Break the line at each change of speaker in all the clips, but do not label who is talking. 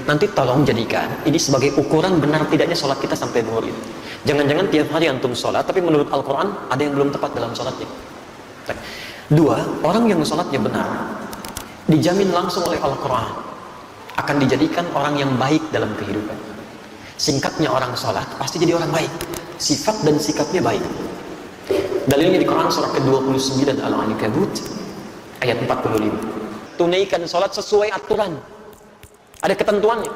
Nanti tolong jadikan ini sebagai ukuran benar tidaknya sholat kita sampai zuhur itu. Jangan-jangan tiap hari antum sholat, tapi menurut Al-Quran ada yang belum tepat dalam sholatnya. Dua, orang yang sholatnya benar, dijamin langsung oleh Al-Quran akan dijadikan orang yang baik dalam kehidupan. Singkatnya orang sholat pasti jadi orang baik, sifat dan sikapnya baik. Dalilnya di Quran surah ke-29 Al-Ankabut ayat 45. Tunaikan sholat sesuai aturan, ada ketentuannya.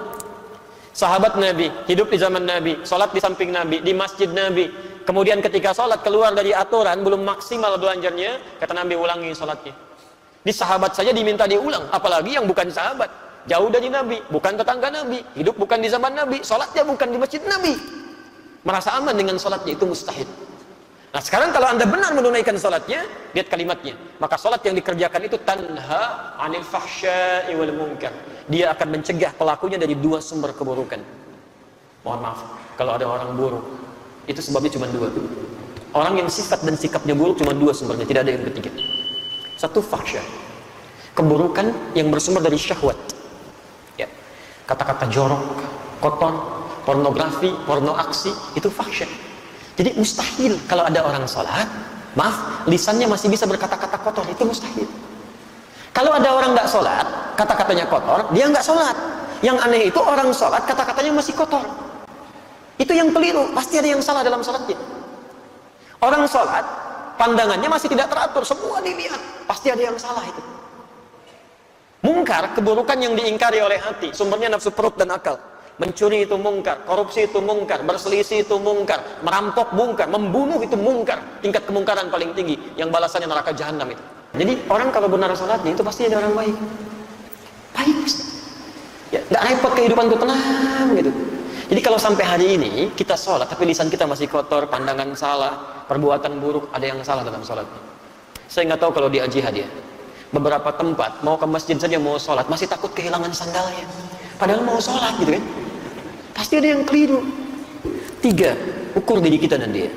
Sahabat Nabi hidup di zaman Nabi, sholat di samping Nabi, di masjid Nabi. Kemudian ketika sholat keluar dari aturan, belum maksimal belajarnya, kata Nabi ulangi sholatnya. Di sahabat saja diminta diulang, apalagi yang bukan sahabat, jauh dari Nabi, bukan tetangga Nabi, hidup bukan di zaman Nabi, sholatnya bukan di masjid Nabi, merasa aman dengan sholatnya, itu mustahil. Nah sekarang kalau anda benar menunaikan sholatnya, lihat kalimatnya, maka sholat yang dikerjakan itu tanha anil fahsya'i wal munkar, dia akan mencegah pelakunya dari dua sumber keburukan. Mohon maaf kalau ada orang buruk, itu sebabnya cuma dua. Orang yang sifat dan sikapnya buruk cuma dua sumbernya, tidak ada yang ketiga. Satu, fahsya, keburukan yang bersumber dari syahwat, ya, kata-kata jorok, kotor, pornografi, porno aksi, itu fahsya. Jadi mustahil kalau ada orang sholat, maaf, lisannya masih bisa berkata-kata kotor, itu mustahil. Kalau ada orang nggak sholat, kata-katanya kotor, dia nggak sholat. Yang aneh itu orang sholat, kata-katanya masih kotor. Itu yang keliru, pasti ada yang salah dalam sholatnya. Orang sholat, pandangannya masih tidak teratur, semua dilihat, pasti ada yang salah itu. Mungkar, keburukan yang diingkari oleh hati, sumbernya nafsu perut dan akal. Mencuri itu mungkar, korupsi itu mungkar, berselisih itu mungkar, merampok mungkar, membunuh itu mungkar, tingkat kemungkaran paling tinggi, yang balasannya neraka jahanam itu. Jadi orang kalau benar sholatnya itu pasti ada orang baik. Baik, ya, nggak repot kehidupan itu, tenang gitu. Jadi kalau sampai hari ini kita sholat tapi lisan kita masih kotor, pandangan salah, perbuatan buruk, ada yang salah dalam sholatnya. Saya nggak tahu kalau di Al-Jihad ya, beberapa tempat mau ke masjid saja mau sholat masih takut kehilangan sandalnya, padahal mau sholat gitu kan. Pasti ada yang keliru. Tiga, ukur diri kita dan dia.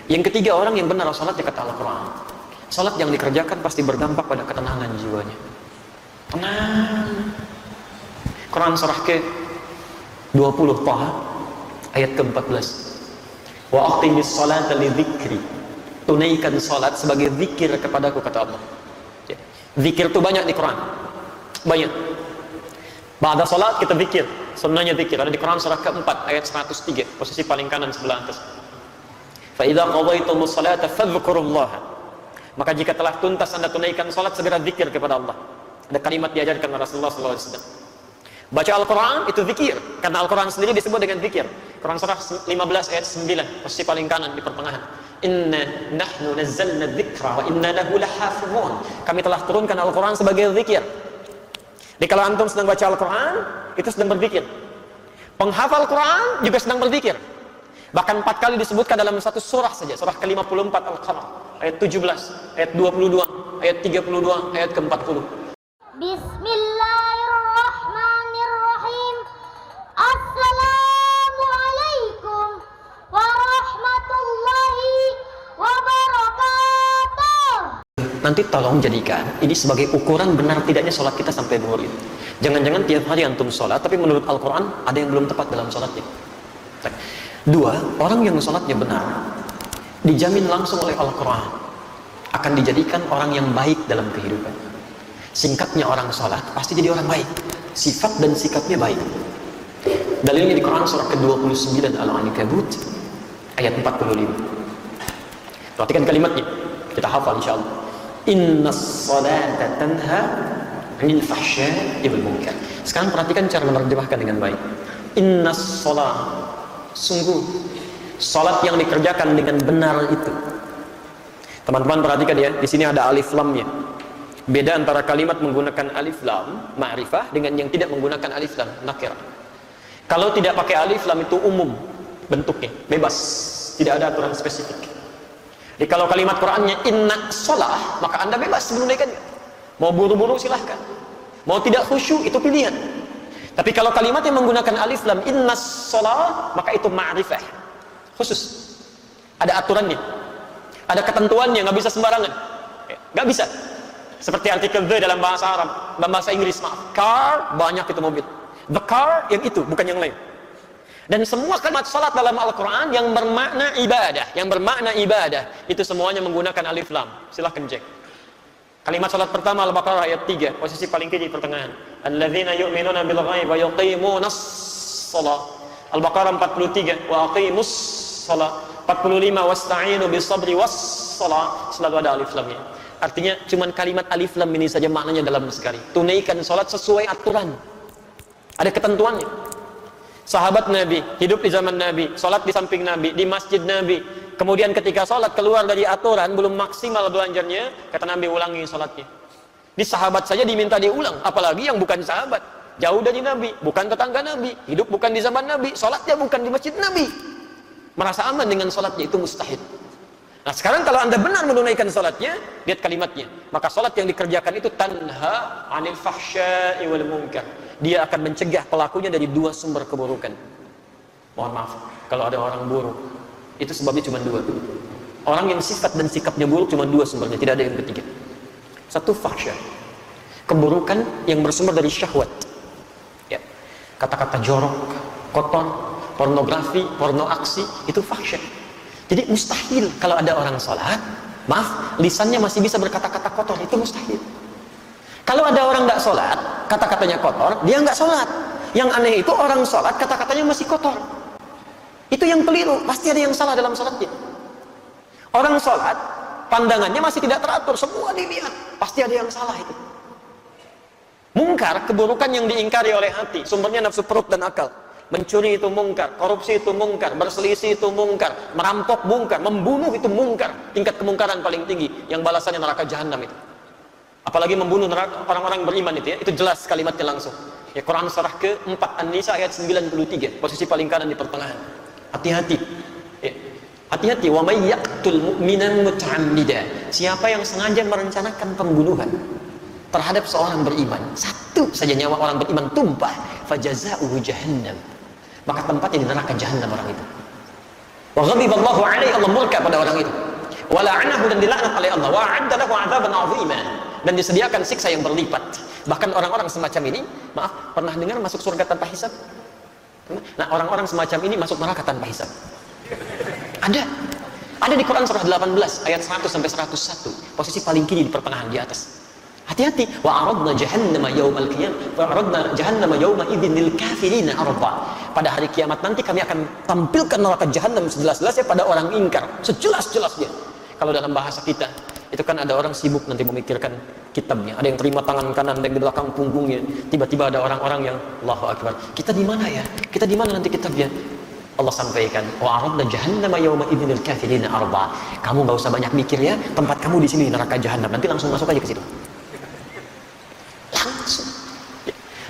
Yang ketiga, orang yang benar sholatnya kata Al-Quran, sholat yang dikerjakan pasti berdampak pada ketenangan jiwanya. Tenang. Quran surah ke-20 Taha ayat ke-14. Wa aqimis sholata li dzikri. Tunaikan sholat sebagai zikir kepadaku, kata Allah. Ya. Zikir itu banyak di Quran. Banyak. Ba'da sholat kita zikir. Sunnahnya zikir ada di Quran surah ke-4 ayat 103, posisi paling kanan sebelah atas. Fa idza qadaytumus sholata fadhkurullaha. Maka jika telah tuntas anda tunaikan salat, segera zikir kepada Allah. Ada kalimat diajarkan oleh Rasulullah SAW. Baca Al-Quran itu zikir, karena Al-Quran sendiri disebut dengan zikir. Quran surah 15 ayat 9, posisi paling kanan di pertengahan. Inna nahnu nazzalna dzikra wa inna lahu lahafizun. Kami telah turunkan Al-Quran sebagai zikir. Jadi kalau antum sedang baca Al-Quran, itu sedang berzikir. Penghafal Quran juga sedang berzikir. Bahkan 4 kali disebutkan dalam satu surah saja, surah ke-54 Al-Qalam, ayat 17, ayat 22, ayat 32, ayat ke-40.
Bismillahirrahmanirrahim. Assalamualaikum warahmatullahi wabarakatuh.
Nanti tolong jadikan ini sebagai ukuran benar tidaknya sholat kita sampai zuhur itu. Jangan-jangan tiap hari antum sholat, tapi menurut Al-Quran ada yang belum tepat dalam sholatnya. Dua, orang yang sholatnya benar, dijamin langsung oleh Al-Quran akan dijadikan orang yang baik dalam kehidupan. Singkatnya orang sholat pasti jadi orang baik, sifat dan sikapnya baik. Dalilnya di Quran surah ke-29 Al-Ankabut ayat 45. Perhatikan kalimatnya, kita hafal insyaallah. Innas salata tanha 'anil fahsya'i wal munkar. Sekarang perhatikan cara menerjemahkan dengan baik. Innas salat, sungguh salat yang dikerjakan dengan benar itu. Teman-teman perhatikan ya, di sini ada alif lamnya. Beda antara kalimat menggunakan alif lam ma'rifah dengan yang tidak menggunakan alif lam nakirah. Kalau tidak pakai alif lam itu umum bentuknya, bebas, tidak ada aturan spesifik. Jadi kalau kalimat Qur'annya inna sholah, maka anda bebas menunaikannya. Mau buru-buru silahkan, mau tidak khusyuk itu pilihan. Tapi kalau kalimat yang menggunakan alif lam inna sholah, maka itu ma'rifah khusus, ada aturannya, ada ketentuannya, nggak bisa sembarangan, nggak bisa. Seperti artikel the dalam bahasa Arab, dalam bahasa Inggris, maaf, car, banyak itu mobil. Dzakar yang itu, bukan yang lain. Dan semua kalimat salat dalam Al-Quran yang bermakna ibadah, itu semuanya menggunakan alif lam. Silahkan cek. Kalimat salat pertama Al-Baqarah ayat 3, posisi paling kiri pertengahan. Alladzina yu'minuna bil ghaib wa yuqimunas shalah. Al-Baqarah 43, wa aqimus shalah. 45, wasta'inu bis sabri was shalah. Selalu ada alif lamnya. Artinya cuman kalimat alif lam ini saja maknanya dalam sekali. Tunaikan salat sesuai aturan. Ada ketentuannya. Sahabat Nabi, hidup di zaman Nabi, salat di samping Nabi, di masjid Nabi. Kemudian ketika salat keluar dari aturan, belum maksimal belajarnya, kata Nabi ulangi salatnya. Di sahabat saja diminta diulang, apalagi yang bukan sahabat, jauh dari Nabi, bukan tetangga Nabi, hidup bukan di zaman Nabi, salatnya bukan di masjid Nabi. Merasa aman dengan salatnya, itu mustahil. Nah sekarang kalau anda benar menunaikan salatnya, lihat kalimatnya. Maka salat yang dikerjakan itu tanha anil fahsya'i wal munkar. Dia akan mencegah pelakunya dari dua sumber keburukan. Mohon maaf, kalau ada orang buruk, itu sebabnya cuma dua. Orang yang sifat dan sikapnya buruk cuma dua sumbernya, tidak ada yang ketiga. Satu, fahsya, keburukan yang bersumber dari syahwat. Ya. Kata-kata jorok, kotor, pornografi, porno aksi, itu fahsya. Jadi mustahil kalau ada orang sholat, maaf, lisannya masih bisa berkata-kata kotor, itu mustahil. Kalau ada orang nggak sholat, kata-katanya kotor, dia nggak sholat. Yang aneh itu orang sholat, kata-katanya masih kotor. Itu yang keliru, pasti ada yang salah dalam sholatnya. Orang sholat, pandangannya masih tidak teratur, semua dilihat, pasti ada yang salah itu. Mungkar, keburukan yang diingkari oleh hati, sumbernya nafsu perut dan akal. Mencuri itu mungkar, korupsi itu mungkar, berselisih itu mungkar, merampok mungkar, membunuh itu mungkar. Tingkat kemungkaran paling tinggi, yang balasannya neraka jahanam itu. Apalagi membunuh orang-orang beriman itu ya, itu jelas kalimatnya langsung. Ya, Quran surah ke-4 An-Nisa ayat 93, posisi paling kanan di pertengahan. Hati-hati. Ya. Hati-hati, wa may yaqtul mu'minan muta'ammida. Siapa yang sengaja merencanakan pembunuhan terhadap seorang beriman, satu saja nyawa orang beriman tumpah, fajaza'uhu jahannam. Maka tempatnya di neraka jahanam orang itu. Wa ghadiballahu alaihi, Allah murka pada orang itu. Wa la'anahu, dan dilaknat oleh Allah. Wa 'adda lahu 'adzaban 'azima, dan disediakan siksa yang berlipat. Bahkan orang-orang semacam ini, maaf, pernah dengar masuk surga tanpa hisab? Nah, orang-orang semacam ini masuk neraka tanpa hisab. Ada di Quran surah 18 ayat 100 sampai 101, posisi paling kiri di pertengahan di atas. Hati-hati. Wa aradna jahannama yaumal qiyamah, wa aradna jahannama yauma idzin lil kafirina arda. Pada hari kiamat nanti kami akan tampilkan neraka jahanam sejelas-jelasnya pada orang ingkar, sejelas-jelasnya. Kalau dalam bahasa kita, itu kan ada orang sibuk nanti memikirkan kitabnya, ada yang terima tangan kanan, ada yang di belakang punggungnya. Tiba-tiba ada orang-orang yang Allahu Akbar, kita di mana ya? Kita di mana nanti kitabnya? Allah sampaikan, wa aradna jahannama yauma idzin lil kafirina arda. Kamu enggak usah banyak mikir ya, tempat kamu di sini neraka jahanam. Nanti langsung masuk aja ke situ. Langsung.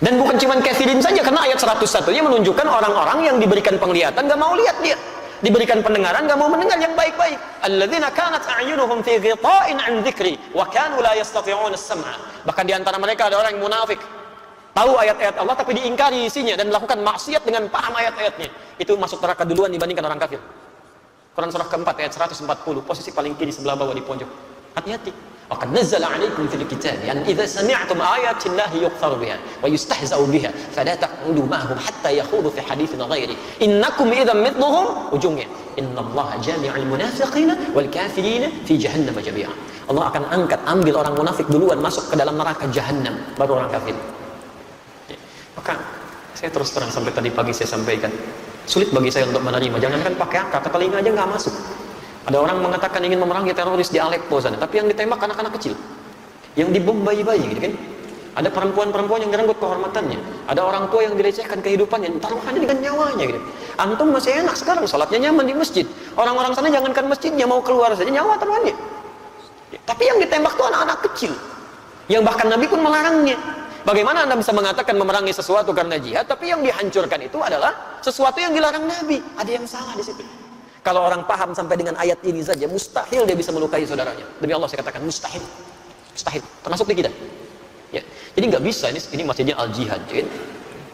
Dan bukan cuma kafirin saja, karena ayat 101 nya menunjukkan orang-orang yang diberikan penglihatan enggak mau lihat dia. Diberikan pendengaran, gak mau mendengar yang baik-baik. Alladzina kanat a'yunuhum fi ghita'in 'an dzikri wa kanu la yastati'un as-sam'a. Bahkan di antara mereka ada orang yang munafik. Tahu ayat-ayat Allah tapi diingkari isinya dan melakukan maksiat dengan paham ayat-ayatnya. Itu masuk neraka duluan dibandingkan orang kafir. Quran surah keempat ayat 140, posisi paling kiri sebelah bawah di pojok. Hati-hati. Wa qad nazzala 'alaikum fil kitabi an idza sami'tum ayati llahi yuqtaru biha wa yustahza'u biha fala taqudu ma'hum hatta yakhudu fi haditsin ghairi innakum idzan mithluhum. Ujungnya innallaha jami'ul munafiqina wal kafirina fi jahannam jami'a. Allah akan ambil orang munafik duluan masuk ke dalam neraka jahanam, baru orang kafir. Maka saya terus terang sampai tadi pagi saya sampaikan, sulit bagi saya untuk menerima. Jangankan pakai kata telinga aja nggak masuk. Ada orang mengatakan ingin memerangi teroris di Aleppo sana, tapi yang ditembak anak-anak kecil, yang dibom bayi-bayi, gitu kan? Ada perempuan-perempuan yang direnggut kehormatannya, ada orang tua yang dilecehkan kehidupannya, taruhannya dengan nyawanya, gitu. Antum masih enak sekarang, sholatnya nyaman di masjid. Orang-orang sana jangankan masjidnya, mau keluar saja nyawa taruhannya. Tapi yang ditembak itu anak-anak kecil, yang bahkan Nabi pun melarangnya. Bagaimana Anda bisa mengatakan memerangi sesuatu karena jihad, tapi yang dihancurkan itu adalah sesuatu yang dilarang Nabi? Ada yang salah di situ. Kalau orang paham sampai dengan ayat ini saja, mustahil dia bisa melukai saudaranya. Demi Allah saya katakan mustahil, mustahil. Termasuk di kita. Ya. Jadi nggak bisa. Ini masjidnya al-jihad. Ya.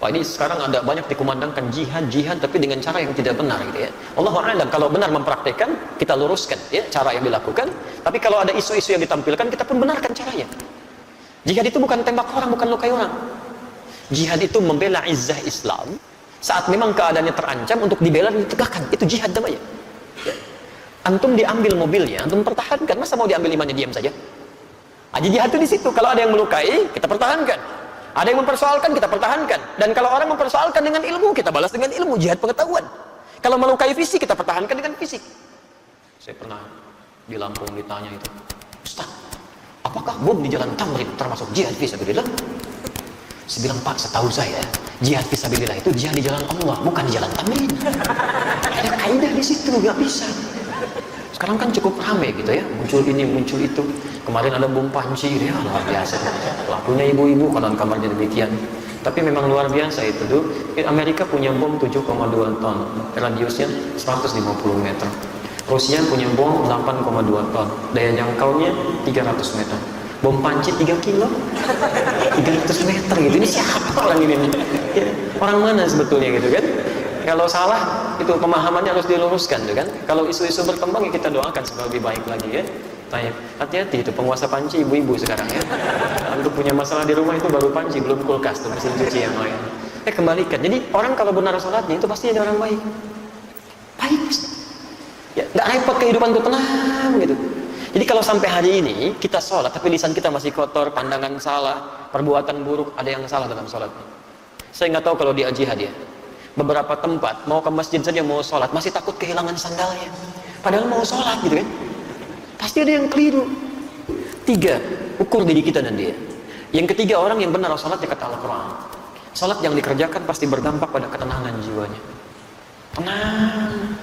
Wah, ini sekarang ada banyak dikumandangkan jihad, tapi dengan cara yang tidak benar, gitu ya. Allahu a'lam. Kalau benar mempraktekkan, kita luruskan, ya, cara yang dilakukan. Tapi kalau ada isu-isu yang ditampilkan, kita pun benarkan caranya. Jihad itu bukan tembak orang, bukan lukai orang. Jihad itu membela izzah Islam saat memang keadaannya terancam untuk dibela dan ditegakkan. Itu jihad namanya. Ya. Antum diambil mobilnya, antum pertahankan. Masa mau diambil imannya diam saja? Aja jihad itu di situ. Kalau ada yang melukai, kita pertahankan. Ada yang mempersoalkan, kita pertahankan. Dan kalau orang mempersoalkan dengan ilmu, kita balas dengan ilmu. Jihad pengetahuan. Kalau melukai fisik, kita pertahankan dengan fisik. Saya pernah di Lampung ditanya itu, Ustaz, apakah bom di jalan Tamrin termasuk jihad fisabilillah? Saya bilang, Pak, setahu saya jihad fisabilillah itu jihad di jalan Allah, bukan di jalan Tamrin. Ada kaidah di situ, nggak bisa. Sekarang kan cukup ramai gitu ya, muncul ini, muncul itu. Kemarin ada bom panci, ya luar biasa. Pelakunya ibu-ibu, konon kabarnya demikian. Tapi memang luar biasa itu tuh. Amerika punya bom 7,2 ton, radiusnya 150 meter. Rusia punya bom 8,2 ton, daya jangkaunya 300 meter. Bom panci 3 kilo, 300 meter gitu. Ini siapa orang ini? Ya, orang mana sebetulnya gitu kan? Kalau salah, itu pemahamannya harus diluruskan tuh kan. Kalau isu-isu berkembang, ya kita doakan supaya lebih baik lagi ya. Hati-hati itu penguasa panci ibu-ibu sekarang ya. Untuk punya masalah di rumah itu baru panci, belum kulkas tuh, mesin cuci yang lain. Kembalikan. Jadi orang kalau benar sholatnya itu pasti ada orang baik. Baik pasti. Ya, nggak repot kehidupan itu tenang gitu. Jadi kalau sampai hari ini kita sholat tapi lisan kita masih kotor, pandangan salah, perbuatan buruk, ada yang salah dalam sholatnya. Saya nggak tahu kalau di Al-Jihad ya. Beberapa tempat mau ke masjid saja mau sholat masih takut kehilangan sandalnya. Padahal mau sholat gitu kan. Pasti ada yang keliru. 3, ukur diri kita dan dia. Yang ketiga, orang yang benar sholatnya kata Al-Quran. Sholat yang dikerjakan pasti berdampak pada ketenangan jiwanya. Tenang.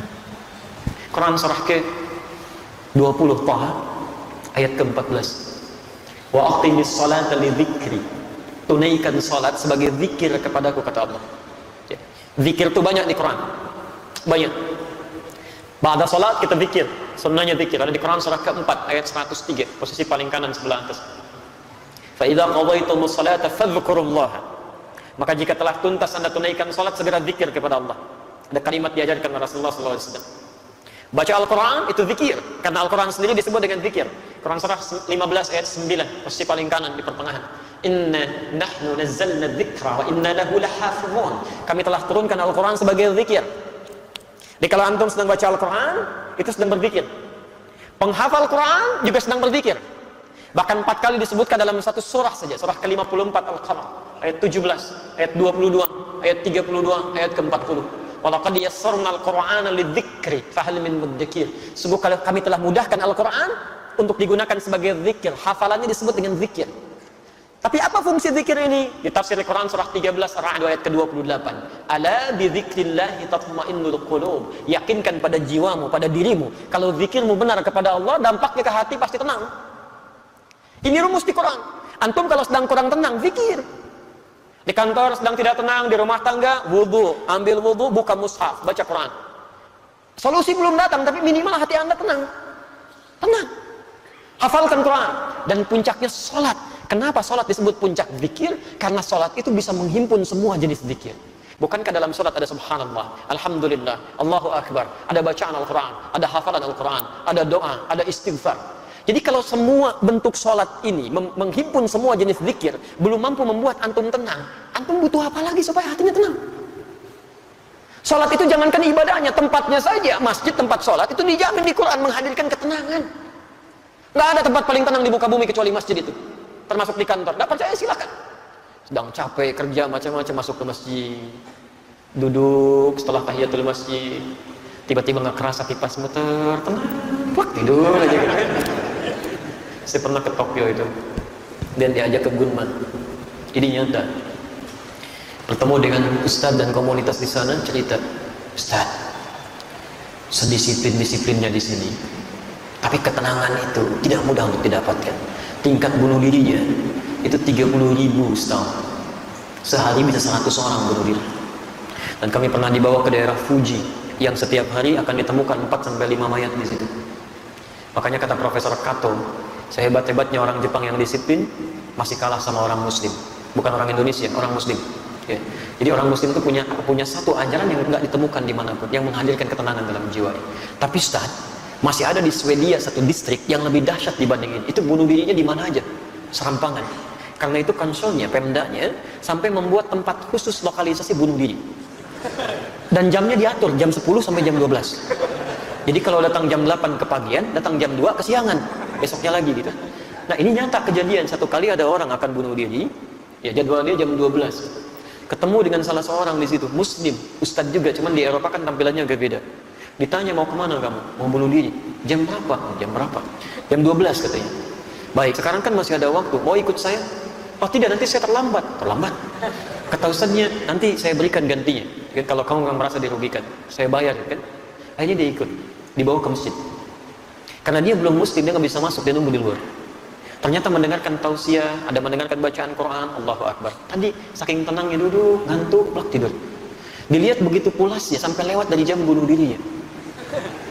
Quran surah ke-20 Taha ayat ke-14. Wa aqimis salata li dzikri. Tunaikan salat sebagai zikir kepadaku kata Allah. Ya. Zikir itu banyak di Quran. Banyak. Ba'da salat kita zikir. Sunnahnya zikir ada di Quran surah ke-4 ayat 103, posisi paling kanan sebelah atas. Fa idza qadaytumus salata fadhkurullaha. Maka jika telah tuntas Anda tunaikan salat, segera zikir kepada Allah. Ada kalimat diajarkan oleh Rasulullah sallallahu alaihi wasallam. Baca Al-Quran itu zikir, karena Al-Quran sendiri disebut dengan zikir. Quran surah 15 ayat 9, posisi paling kanan di pertengahan. Inna nahnu nazzalna dzikra wa inna lahu lahafizun. Kami telah turunkan Al-Quran sebagai zikir. Jadi kalau antum sedang baca Al-Quran, itu sedang berzikir. Penghafal Quran juga sedang berzikir. Bahkan 4 kali disebutkan dalam satu surah saja, surah ke-54 Al-Qamar, ayat 17, ayat 22, ayat 32, ayat ke-40. Walaqad yassarna al-Qur'ana lidzikri fahal min mudzakir. Sungguh kami telah mudahkan Al-Qur'an untuk digunakan sebagai zikir. Hafalannya disebut dengan zikir. Tapi apa fungsi zikir ini? Di tafsir Al-Quran surah 13 Ar-Ra'd ayat ke-28. Ala bi dzikrillah tatma'innul qulub. Yakinkan pada jiwamu, pada dirimu, kalau zikirmu benar kepada Allah, dampaknya ke hati pasti tenang. Ini rumus di Quran. Antum kalau sedang kurang tenang, zikir. Di kantor sedang tidak tenang, di rumah tangga, wudu, ambil wudu, buka mushaf, baca Quran. Solusi belum datang, tapi minimal hati Anda tenang. Tenang. Hafalkan Quran. Dan puncaknya sholat. Kenapa sholat disebut puncak zikir? Karena sholat itu bisa menghimpun semua jenis zikir. Bukankah dalam sholat ada subhanallah, alhamdulillah, Allahu akbar, ada bacaan Al-Quran, ada hafalan Al-Quran, ada doa, ada istighfar. Jadi kalau semua bentuk sholat ini menghimpun semua jenis zikir, belum mampu membuat antum tenang, antum butuh apa lagi supaya hatinya tenang? Sholat itu jangankan ibadahnya, tempatnya saja, masjid tempat sholat itu dijamin di Quran menghadirkan ketenangan. Nggak ada tempat paling tenang di muka bumi kecuali masjid itu, termasuk di kantor. Nggak percaya silakan. Sedang capek kerja macam-macam, masuk ke masjid, duduk setelah tahiyatul masjid, tiba-tiba nggak kerasa kipas muter, tenang, plak, tidur aja gitu. Saya pernah ke Tokyo itu dan diajak ke Gunma. Ini nyata. Bertemu dengan ustadz dan komunitas di sana, cerita, Ustadz, sedisiplin-disiplinnya di sini, tapi ketenangan itu tidak mudah untuk didapatkan. Tingkat bunuh dirinya itu 30.000 setahun. Sehari bisa 100 orang bunuh diri. Dan kami pernah dibawa ke daerah Fuji yang setiap hari akan ditemukan 4-5 mayat di situ. Makanya kata Profesor Kato, sehebat-hebatnya orang Jepang yang disiplin masih kalah sama orang Muslim. Bukan orang Indonesia, orang Muslim. Ya. Jadi orang Muslim itu punya satu ajaran yang nggak ditemukan dimanapun, yang menghadirkan ketenangan dalam jiwa. Tapi Ustaz, masih ada di Swedia satu distrik yang lebih dahsyat dibanding ini. Itu bunuh dirinya di mana aja, serampangan. Karena itu konselnya, Pemdanya sampai membuat tempat khusus lokalisasi bunuh diri. Dan jamnya diatur, jam 10 sampai jam 12. Jadi kalau datang jam 8 kepagian, datang jam 2 kesiangan, besoknya lagi gitu. Nah ini nyata kejadian, satu kali ada orang akan bunuh diri, ya jadwal dia jam 12. Ketemu dengan salah seorang di situ, muslim, ustadz juga, cuman di Eropa kan tampilannya agak beda. Ditanya, mau kemana kamu? Mau bunuh diri? Jam berapa? Jam berapa? Jam 12 katanya. Baik, sekarang kan masih ada waktu, mau ikut saya? Oh tidak, nanti saya terlambat. Terlambat? Kata ustadznya, nanti saya berikan gantinya. Kan, kalau kamu nggak merasa dirugikan, saya bayar kan. Akhirnya dia ikut, dibawa ke masjid. Karena dia belum muslim, dia nggak bisa masuk, dia nunggu di luar. Ternyata mendengarkan tausiah, ada mendengarkan bacaan Quran, Allahu Akbar. Tadi saking tenangnya duduk, ngantuk, plak tidur. Dilihat begitu pulasnya sampai lewat dari jam bunuh dirinya.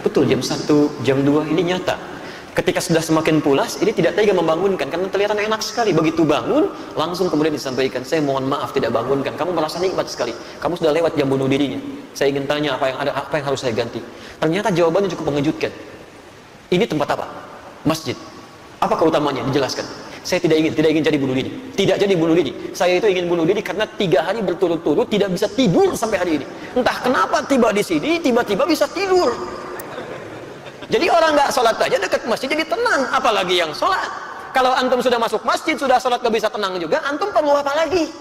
Betul, jam 1, jam 2 ini nyata. Ketika sudah semakin pulas, ini tidak tega membangunkan karena terlihat enak sekali. Begitu bangun, langsung kemudian disampaikan, saya mohon maaf tidak bangunkan. Kamu merasa nikmat sekali. Kamu sudah lewat jam bunuh dirinya. Saya ingin tanya apa yang harus saya ganti. Ternyata jawabannya cukup mengejutkan. Ini tempat apa? Masjid. Apa keutamanya? Dijelaskan. Saya tidak ingin jadi bunuh diri. Tidak jadi bunuh diri. Saya itu ingin bunuh diri karena 3 hari berturut-turut tidak bisa tidur sampai hari ini. Entah kenapa tiba di sini, tiba-tiba bisa tidur. Jadi orang nggak sholat aja dekat masjid jadi tenang, apalagi yang sholat. Kalau antum sudah masuk masjid, sudah sholat nggak bisa tenang juga, antum perlu apa lagi?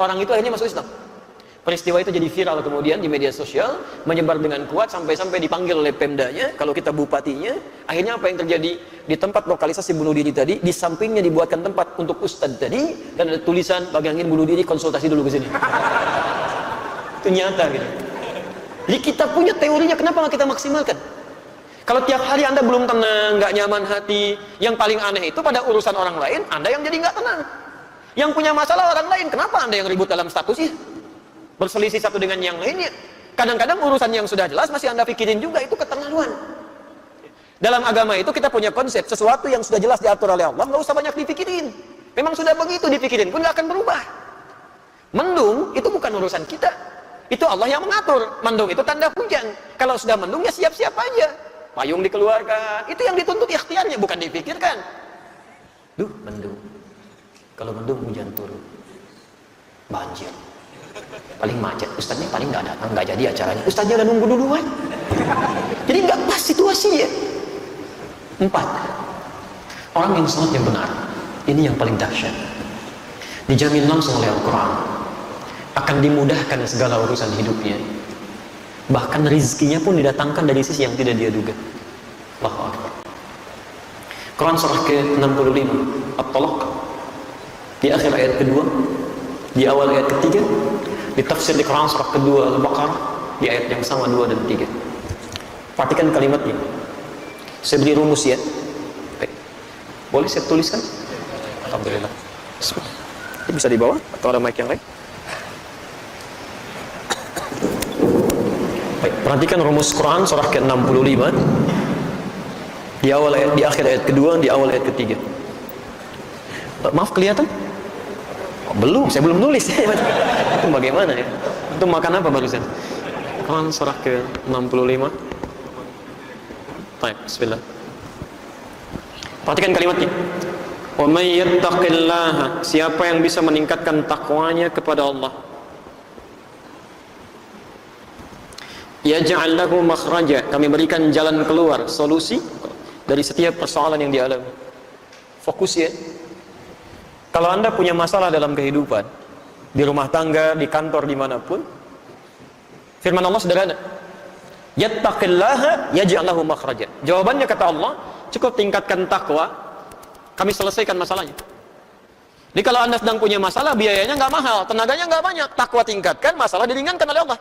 Orang itu akhirnya masuk Islam. Peristiwa itu jadi viral kemudian di media sosial, menyebar dengan kuat sampai dipanggil oleh Pemdanya, kalau kita bupatinya. Akhirnya apa yang terjadi? Di tempat lokalisasi bunuh diri tadi, di sampingnya dibuatkan tempat untuk ustadz tadi, dan ada tulisan, bagi yang ingin bunuh diri konsultasi dulu ke sini. Itu nyata gitu. Jadi kita punya teorinya, kenapa nggak kita maksimalkan? Kalau tiap hari Anda belum tenang, nggak nyaman hati, yang paling aneh itu pada urusan orang lain, Anda yang jadi nggak tenang. Yang punya masalah orang lain, kenapa Anda yang ribut dalam statusnya? Berselisih satu dengan yang lainnya. Kadang-kadang urusan yang sudah jelas masih Anda pikirin juga, itu keterlaluan. Dalam agama itu kita punya konsep, sesuatu yang sudah jelas diatur oleh Allah, nggak usah banyak dipikirin. Memang sudah begitu dipikirin pun nggak akan berubah. Mendung itu bukan urusan kita, itu Allah yang mengatur. Mendung itu tanda hujan. Kalau sudah mendung ya siap-siap aja. Payung dikeluarkan, itu yang dituntut ikhtiarnya, bukan dipikirkan. Duh, mendung. Kalau mendung hujan turun, banjir, paling macet. Ustadznya paling nggak datang, nggak jadi acaranya. Ustadznya udah nunggu duluan. Jadi nggak pas situasinya. 4. Orang yang sholat yang benar, ini yang paling dahsyat. Dijamin langsung oleh Al-Quran, akan dimudahkan segala urusan hidupnya. Bahkan rizkinya pun didatangkan dari sisi yang tidak dia duga. Allahu Akbar. Quran surah ke-65 At-Talaq, di akhir ayat kedua, di awal ayat ketiga, di tafsir di Quran surah kedua Al-Baqarah, di ayat yang sama 2 dan 3. Perhatikan kalimatnya. Saya beri rumus ya. Baik. Boleh saya tuliskan? Alhamdulillah. Ini bisa dibawa atau ada mic yang lain? Baik, perhatikan rumus Quran surah ke-65 di awal ayat, di akhir ayat kedua, di awal ayat ketiga. Maaf, kelihatan? Oh, belum, saya belum nulis. Itu bagaimana ya? Itu makan apa barusan? Quran surah ke-65. Baik, bismillah. Perhatikan kalimatnya. Wa may yattaqillaha, siapa yang bisa meningkatkan takwanya kepada Allah, yaj'al lahu makhraja, kami berikan jalan keluar, solusi dari setiap persoalan yang dialami. Fokus ya. Kalau Anda punya masalah dalam kehidupan, di rumah tangga, di kantor, dimanapun, firman Allah sederhana, yattaqillaha yaj'al lahu makhraja. Jawabannya kata Allah, cukup tingkatkan takwa, kami selesaikan masalahnya. Jadi kalau Anda sedang punya masalah, biayanya nggak mahal, tenaganya nggak banyak, takwa tingkatkan, masalah diringankan oleh Allah.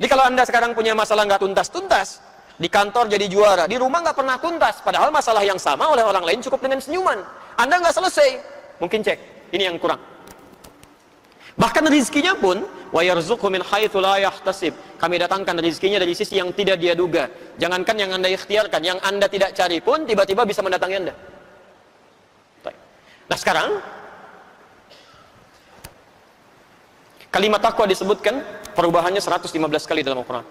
Jadi kalau Anda sekarang punya masalah nggak tuntas-tuntas, di kantor jadi juara, di rumah nggak pernah tuntas, padahal masalah yang sama oleh orang lain cukup dengan senyuman, Anda nggak selesai, mungkin cek, ini yang kurang. Bahkan rizkinya pun, wa yarzuqhu min haitsu la yahtasib, kami datangkan rizkinya dari sisi yang tidak dia duga. Jangankan yang Anda ikhtiarkan, yang Anda tidak cari pun tiba-tiba bisa mendatangi Anda. Nah sekarang, kalimat takwa disebutkan perubahannya 115 kali dalam Al-Quran.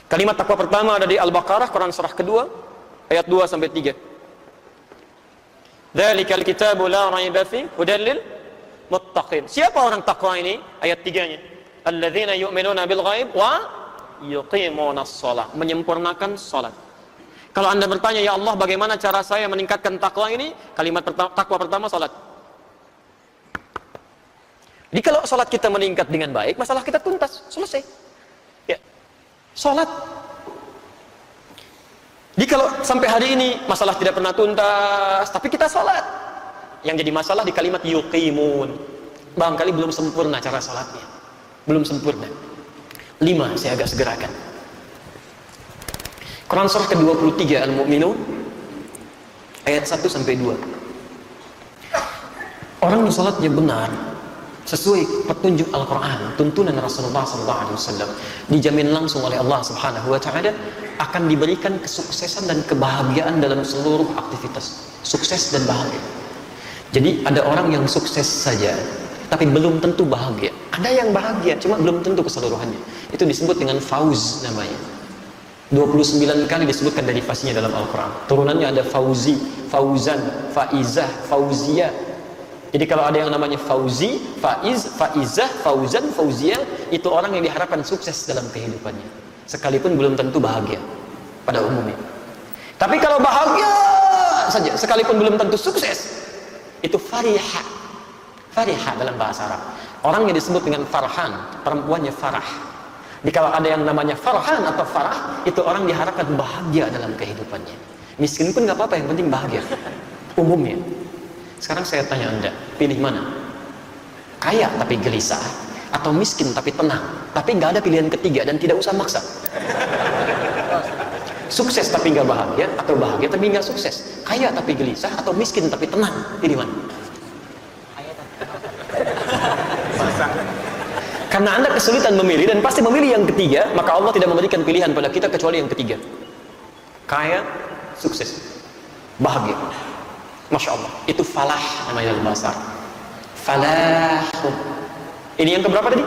Kalimat takwa pertama ada di Al-Baqarah, Quran surah kedua, ayat 2 sampai 3. Dzalikal kitabu la raiba fi hudal lil muttaqin. Siapa orang takwa ini? Ayat 3-nya. Alladzina yu'minuna bil ghaib wa yuqimunas shalah, menyempurnakan salat. Kalau Anda bertanya, ya Allah, bagaimana cara saya meningkatkan takwa ini? Kalimat takwa pertama, salat. Jadi kalau salat kita meningkat dengan baik, masalah kita tuntas, selesai. Ya. Salat. Jadi kalau sampai hari ini masalah tidak pernah tuntas, tapi kita salat. Yang jadi masalah di kalimat yuqimun. Barangkali belum sempurna cara salatnya. Belum sempurna. 5 saya agak segerakan. Quran surah ke-23 Al-Mu'minun ayat 1 sampai 2. Orang yang salatnya benar sesuai petunjuk Al-Quran, tuntunan Rasulullah SAW, dijamin langsung oleh Allah Subhanahu wa Ta'ala akan diberikan kesuksesan dan kebahagiaan dalam seluruh aktivitas. Sukses dan bahagia. Jadi ada orang yang sukses saja tapi belum tentu bahagia. Ada yang bahagia cuma belum tentu keseluruhannya. Itu disebut dengan fauz namanya. 29 kali disebutkan derivasinya dalam Al-Quran. Turunannya ada fauzi, fauzan, faizah, fauziyah. Jadi kalau ada yang namanya fauzi, faiz, faizah, fauzan, fauziyah, itu orang yang diharapkan sukses dalam kehidupannya, sekalipun belum tentu bahagia pada umumnya. Tapi kalau bahagia saja sekalipun belum tentu sukses, itu fariha. Fariha dalam bahasa Arab. Orang yang disebut dengan farhan, perempuannya farah. Jadi kalau ada yang namanya farhan atau farah, itu orang diharapkan bahagia dalam kehidupannya. Miskin pun nggak apa-apa, yang penting bahagia. Umumnya. Sekarang saya tanya Anda, pilih mana? Kaya tapi gelisah, atau miskin tapi tenang, tapi nggak ada pilihan ketiga dan tidak usah maksa. Sukses tapi nggak bahagia, atau bahagia tapi nggak sukses. Kaya tapi gelisah, atau miskin tapi tenang, pilih mana? Karena Anda kesulitan memilih dan pasti memilih yang ketiga, maka Allah tidak memberikan pilihan pada kita kecuali yang ketiga. Kaya, sukses, bahagia. Masya Allah, itu falah namanya dalam bahasa Arab. Falah. Ini yang keberapa tadi?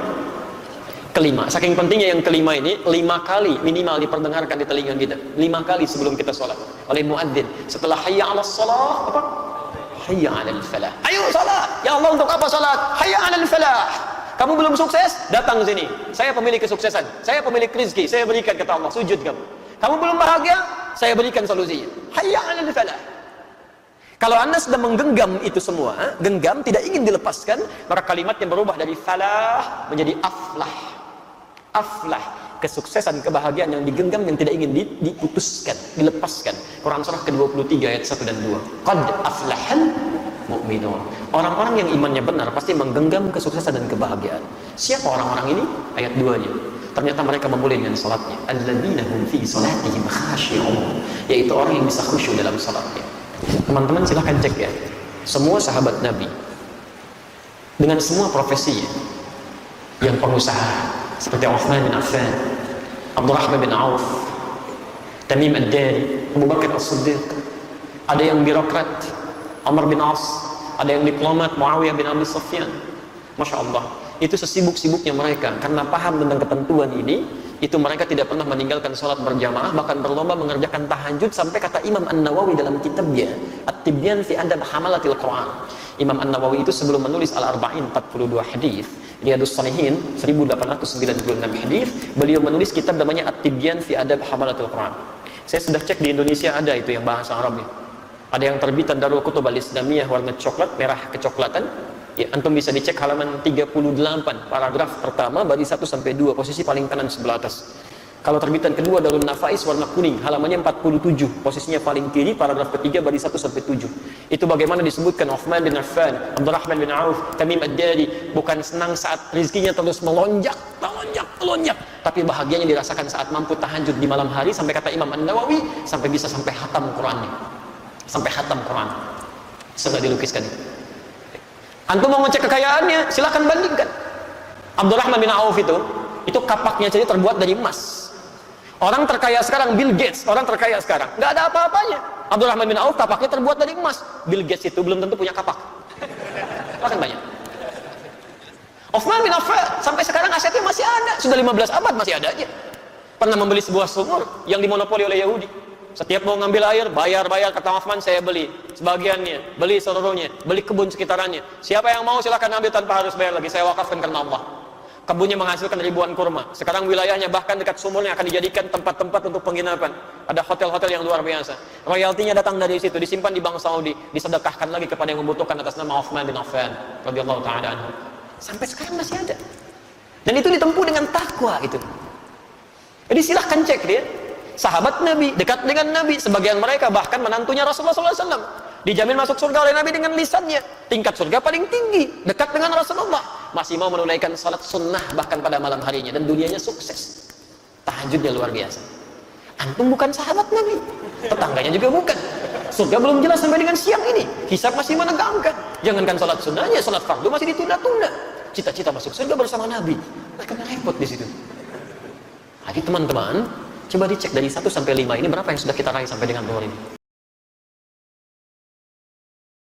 Kelima. Saking pentingnya yang kelima ini, 5 kali minimal diperdengarkan di telinga kita. 5 kali sebelum kita sholat oleh muadzin. Setelah hayya 'alas shalah, apa? Hayya 'alal falah. Ayo sholat. Ya Allah, untuk apa sholat? Hayya 'alal falah. Kamu belum sukses? Datang sini. Saya pemilik kesuksesan. Saya pemilik rezeki. Saya berikan, kata Allah. Sujud kamu. Kamu belum bahagia? Saya berikan solusinya. Hayya 'alal falah. Kalau Anda sedang menggenggam itu semua, genggam tidak ingin dilepaskan, maka kalimatnya berubah dari falah menjadi aflah. Aflah, kesuksesan, kebahagiaan yang digenggam yang tidak ingin diputuskan, dilepaskan. Quran surah ke-23 ayat 1 dan 2. Qad aflahal mu'minun. Orang-orang yang imannya benar pasti menggenggam kesuksesan dan kebahagiaan. Siapa orang-orang ini? Ayat 2-nya. Ternyata mereka memulai dengan salatnya. Alladzina hum fi salatihim khashi'un. Yaitu orang yang bisa khusyuk dalam salatnya. Teman-teman silahkan cek ya. Semua sahabat Nabi dengan semua profesinya, yang pengusaha seperti Uthman bin Affan, Abdurrahman bin Auf, Tamim ad-Dari, Abu Bakar as-Siddiq, ada yang birokrat, Umar bin As, ada yang diplomat, Muawiyah bin Abi Sufyan. Masya Allah, itu sesibuk-sibuknya mereka karena paham tentang ketentuan ini, itu mereka tidak pernah meninggalkan sholat berjamaah, bahkan berlomba mengerjakan tahajud, sampai kata Imam An-Nawawi dalam kitabnya At-Tibyan fi Adab Hamalatil Quran. Imam An-Nawawi itu sebelum menulis Al-Arba'in 42 hadis, Riyadhus Shalihin 1896 hadis, beliau menulis kitab namanya At-Tibyan fi Adab Hamalatil Quran. Saya sudah cek di Indonesia ada itu yang bahasa Arabnya. Ada yang terbitan Darul Kutub Al-Islamiyah warna coklat, merah kecoklatan. Ya, antum bisa dicek halaman 38, paragraf pertama, baris 1 sampai 2, posisi paling kanan sebelah atas. Kalau terbitan kedua Darul Nafais warna kuning, halamannya 47, posisinya paling kiri, paragraf ketiga, baris 1 sampai 7. Itu bagaimana disebutkan Uthman bin Affan, Abdurrahman bin Auf, Tamim ad-Dari bukan senang saat rezekinya terus melonjak, tapi bahagianya dirasakan saat mampu tahajud di malam hari, sampai kata Imam An-Nawawi sampai bisa sampai khatam Qurannya. Sampai khatam Quran. Sudah dilukiskan itu. Antum mau ngecek kekayaannya, silahkan bandingkan. Abdurrahman bin Auf itu kapaknya jadi terbuat dari emas. Orang terkaya sekarang Bill Gates, orang terkaya sekarang nggak ada apa-apanya. Abdurrahman bin Auf kapaknya terbuat dari emas. Bill Gates itu belum tentu punya kapak. Silahkan banyak. Uthman bin Affan sampai sekarang asetnya masih ada, sudah 15 abad masih ada aja. Pernah membeli sebuah sumur yang dimonopoli oleh Yahudi. Setiap mau ngambil air, bayar, kata Uthman, saya beli sebagiannya, beli seluruhnya, beli kebun sekitarannya. Siapa yang mau silakan ambil tanpa harus bayar lagi, saya wakafkan karena Allah. Kebunnya menghasilkan ribuan kurma. Sekarang wilayahnya bahkan dekat sumurnya akan dijadikan tempat-tempat untuk penginapan. Ada hotel-hotel yang luar biasa. Royaltinya datang dari situ, disimpan di bank Saudi, disedekahkan lagi kepada yang membutuhkan atas nama Uthman bin Affan radhiyallahu taala anhu. Sampai sekarang masih ada. Dan itu ditempuh dengan takwa itu. Jadi silahkan cek dia. Sahabat Nabi, dekat dengan Nabi, sebagian mereka bahkan menantunya Rasulullah SAW dijamin masuk surga oleh Nabi dengan lisannya. Tingkat surga paling tinggi, dekat dengan Rasulullah. Masih mau menunaikan salat sunnah bahkan pada malam harinya, dan dunianya sukses. Tahajudnya luar biasa. Antum bukan sahabat Nabi, tetangganya juga bukan. Surga belum jelas sampai dengan siang ini. Hisab masih menegangkan. Jangankan salat sunnahnya, salat fardu masih ditunda-tunda. Cita-cita masuk surga bersama Nabi. Mereka repot di situ. Jadi teman-teman, coba dicek dari 1 sampai 5 ini berapa yang sudah kita raih sampai dengan 2 ini.